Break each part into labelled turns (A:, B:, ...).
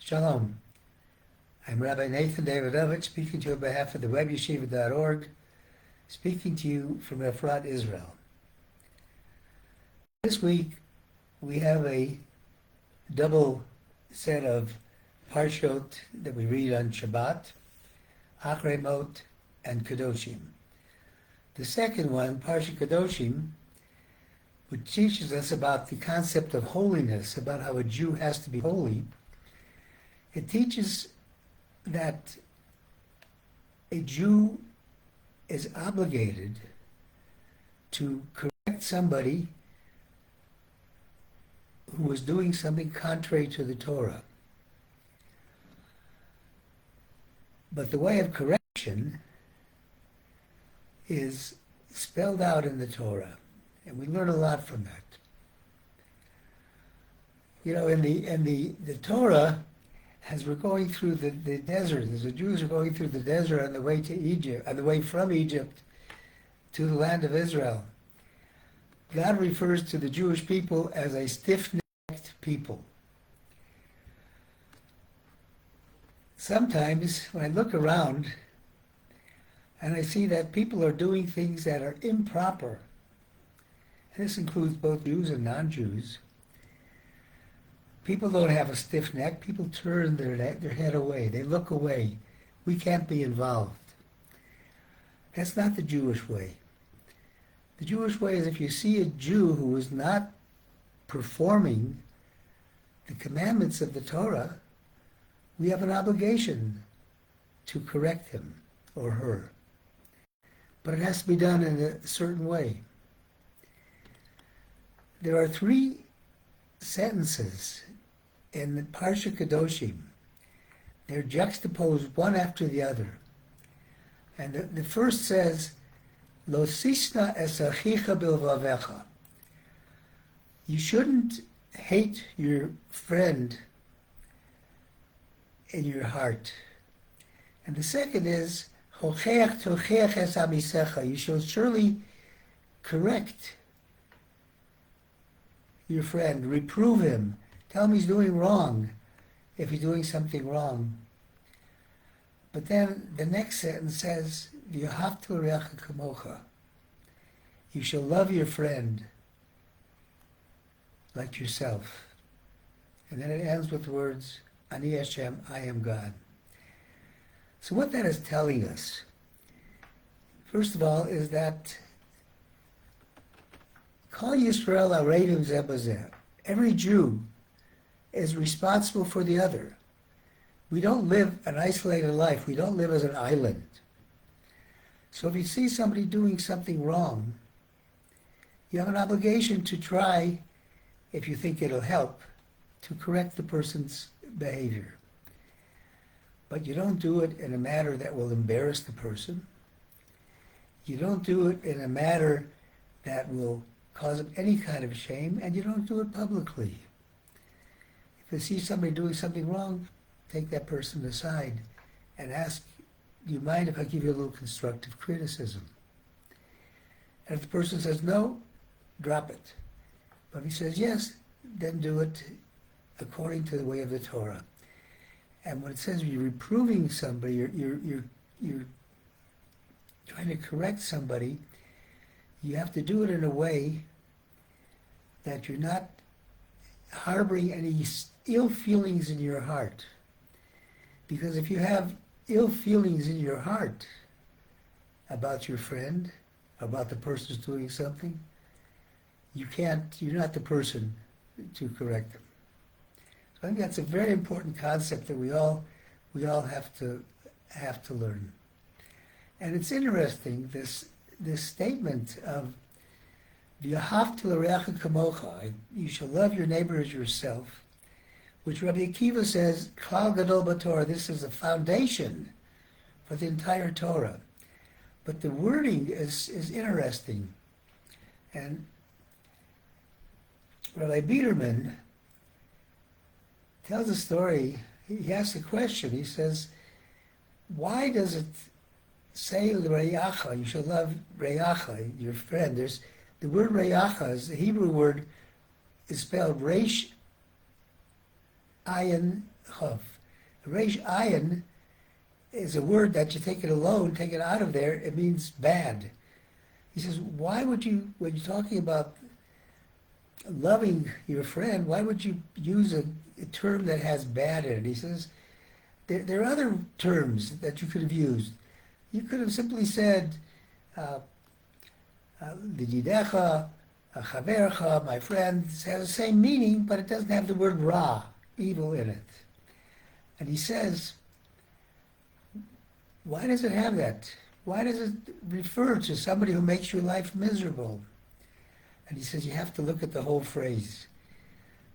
A: Shalom. I'm Rabbi Nathan Davidovich, speaking to you on behalf of the webyeshiva.org, speaking to you from Efrat, Israel. This week, we have a double set of Parshot that we read on Shabbat, Achrei Mot and Kedoshim. The second one, Parsha Kedoshim, which teaches us about the concept of holiness, about how a Jew has to be holy. It teaches that a Jew is obligated to correct somebody who is doing something contrary to the Torah. But the way of correction is spelled out in the Torah, and we learn a lot from that. You know, in the Torah, as we're going through the desert, as the Jews are going through the desert on the way to Egypt, on the way from Egypt to the land of Israel, God refers to the Jewish people as a stiff-necked people. Sometimes when I look around and I see that people are doing things that are improper, and this includes both Jews and non-Jews, people don't have a stiff neck. People turn their head away. They look away. We can't be involved. That's not the Jewish way. The Jewish way is if you see a Jew who is not performing the commandments of the Torah, we have an obligation to correct him or her. But it has to be done in a certain way. There are three sentences in the Parsha Kedoshim. They're juxtaposed one after the other. And the first says, Lo sisna es achicha bilvavecha. You shouldn't hate your friend in your heart. And the second is, Hocheach tocheach es amisecha. You shall surely correct your friend, reprove him, tell him he's doing wrong if he's doing something wrong. But then the next sentence says, V'yahavta l'reacha kamocha. You shall love your friend like yourself. And then it ends with the words, Ani Hashem, I am God. So what that is telling us, first of all, is that Kol Yisrael Arevim Zeh B'zeh. Every Jew is responsible for the other. We don't live an isolated life. We don't live as an island. So if you see somebody doing something wrong, you have an obligation to try, if you think it'll help, to correct the person's behavior. But you don't do it in a manner that will embarrass the person. You don't do it in a manner that will cause them any kind of shame, and you don't do it publicly. If you see somebody doing something wrong, take that person aside and ask, do you mind if I give you a little constructive criticism? And if the person says no, drop it. But if he says yes, then do it according to the way of the Torah. And when it says you're reproving somebody, you're trying to correct somebody, you have to do it in a way that you're not harboring any ill feelings in your heart. Because if you have ill feelings in your heart about your friend, about the person who's doing something, you're not the person to correct them. So I think that's a very important concept that we all have to learn. And it's interesting, this statement of V'yahavta l'reacha kamocha, you shall love your neighbor as yourself, which Rabbi Akiva says, Klal Gadol b'Torah, this is a foundation for the entire Torah. But the wording is interesting. And Rabbi Biederman tells a story. He asks a question. He says, why does it say Re'acha, you shall love Re'acha, your friend? There's the word Re'acha, is the Hebrew word, is spelled Resh Ayin Chav. Reish ayin is a word that you take it alone, take it out of there, it means bad. He says, why would you, when you're talking about loving your friend, why would you use a term that has bad in it? He says, there are other terms that you could have used. You could have simply said, Lididecha, Chavercha, my friend, has the same meaning, but it doesn't have the word ra, evil, in it. And he says, why does it have that? Why does it refer to somebody who makes your life miserable? And he says you have to look at the whole phrase.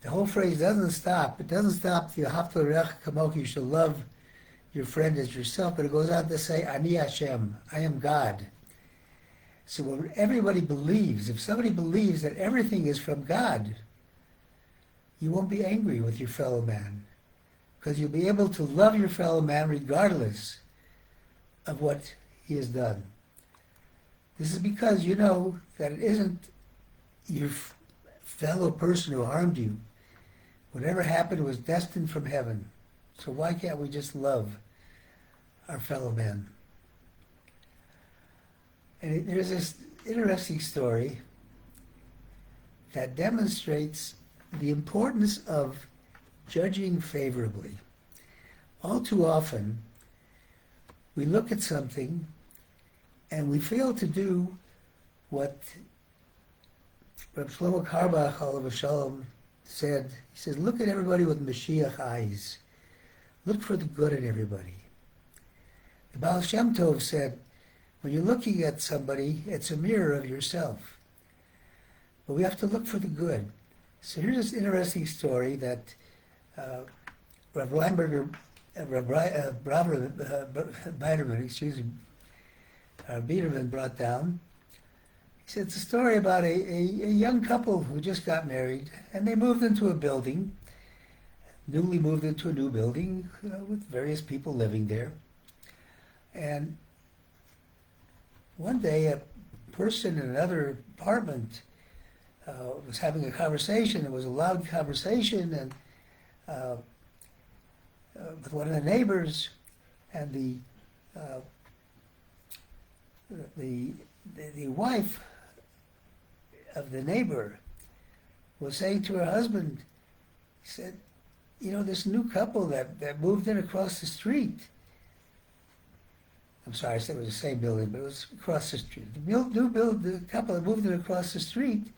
A: The whole phrase doesn't stop. It doesn't stop, you shall love your friend as yourself, but it goes on to say, Ani Hashem, I am God. So when everybody believes, if somebody believes that everything is from God, you won't be angry with your fellow man, because you'll be able to love your fellow man regardless of what he has done. This is because you know that it isn't your fellow person who harmed you. Whatever happened was destined from heaven. So why can't we just love our fellow man? And there's this interesting story that demonstrates the importance of judging favorably. All too often, we look at something and we fail to do what Rabbi Shlomo Carlebach, alav shalom, said. He says, look at everybody with Mashiach eyes. Look for the good in everybody. The Baal Shem Tov said, when you're looking at somebody, it's a mirror of yourself. But we have to look for the good. So here's this interesting story that Rabbi Weinberger, Biederman brought down. He said it's a story about a young couple who just got married, and they moved into a building, newly moved into a new building with various people living there. And one day a person in another apartment was having a conversation. It was a loud conversation, and with one of the neighbors, and the wife of the neighbor was saying to her husband, he said, you know, this new couple that moved in across the street. I'm sorry, I said it was the same building, but it was across the street. The couple that moved in across the street,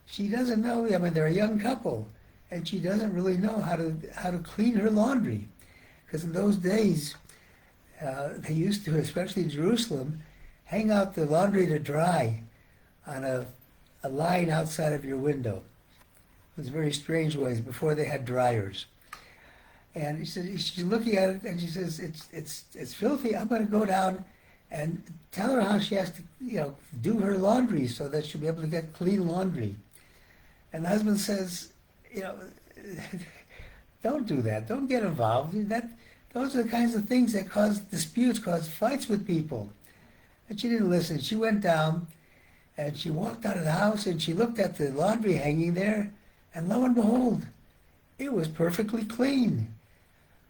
A: she doesn't know, I mean, they're a young couple, and she doesn't really know how to clean her laundry. Because in those days, they used to, especially in Jerusalem, hang out the laundry to dry on a line outside of your window. It was very strange ways before they had dryers. And he said, she's looking at it and she says, it's filthy. I'm going to go down and tell her how she has to, do her laundry so that she'll be able to get clean laundry. And the husband says, don't do that. Don't get involved. Those are the kinds of things that cause disputes, cause fights with people. And she didn't listen. She went down and she walked out of the house and she looked at the laundry hanging there, and lo and behold, it was perfectly clean.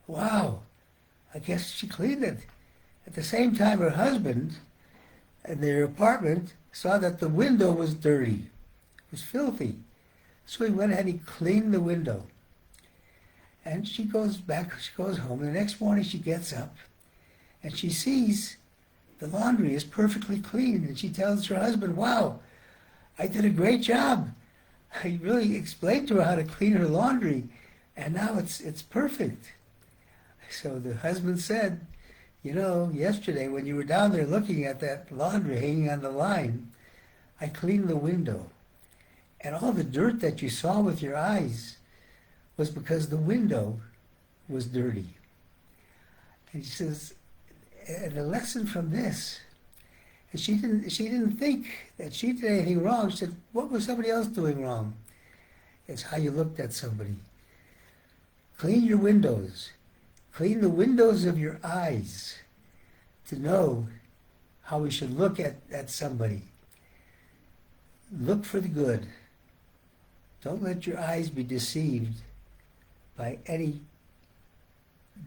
A: Wow, I guess she cleaned it. At the same time, her husband in their apartment saw that the window was dirty. It was filthy. So he went ahead and he cleaned the window. And she goes home. The next morning she gets up and she sees the laundry is perfectly clean. And she tells her husband, wow, I did a great job. I really explained to her how to clean her laundry, and now it's perfect. So the husband said, yesterday when you were down there looking at that laundry hanging on the line, I cleaned the window. And all the dirt that you saw with your eyes was because the window was dirty. And he says, and a lesson from this, and she didn't think that she did anything wrong. She said, what was somebody else doing wrong? It's how you looked at somebody. Clean your windows. Clean the windows of your eyes to know how we should look at somebody. Look for the good. Don't let your eyes be deceived by any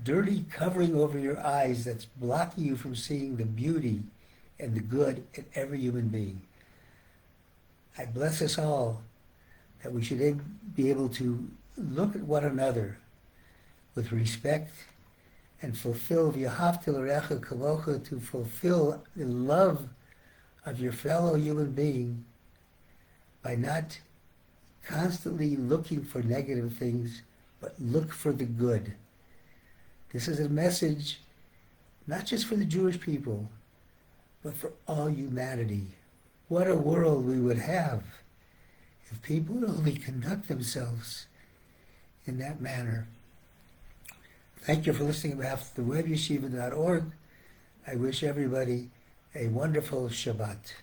A: dirty covering over your eyes that's blocking you from seeing the beauty and the good in every human being. I bless us all that we should be able to look at one another with respect and fulfill v'yahavta l'recha kavocha, to fulfill the love of your fellow human being by not constantly looking for negative things, but look for the good. This is a message not just for the Jewish people, but for all humanity. What a world we would have if people would only conduct themselves in that manner. Thank you for listening on behalf of the webyeshiva.org. I wish everybody a wonderful Shabbat.